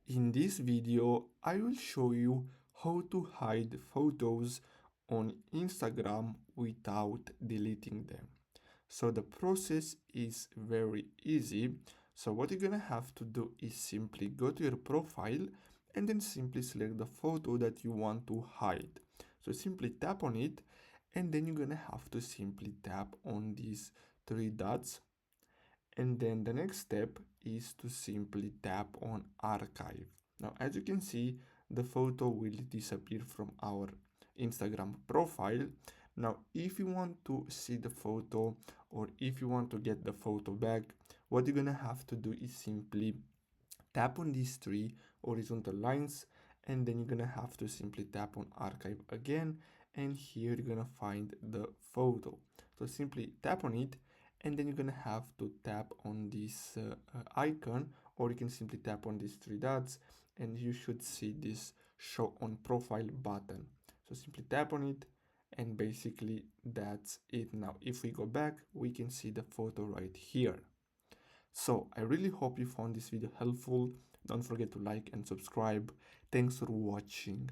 In this video, I will show you how to hide photos on Instagram without deleting them. So the process is very easy. So what you're gonna have to do is simply go to your profile and then simply select the photo that you want to hide. So simply tap on it and then you're gonna have to simply tap on these three dots, and then the next step is to simply tap on archive. Now, as you can see, the photo will disappear from our Instagram profile. Now, if you want to see the photo or if you want to get the photo back, what you're gonna have to do is simply tap on these three horizontal lines, and then you're gonna have to simply tap on archive again, and here you're gonna find the photo. So simply tap on it, and then you're gonna have to tap on this icon, or you can simply tap on these three dots and you should see this show on profile button. So simply tap on it, and basically that's it. Now if we go back, we can see the photo right here. So I really hope you found this video helpful. Don't forget to like and subscribe. Thanks for watching.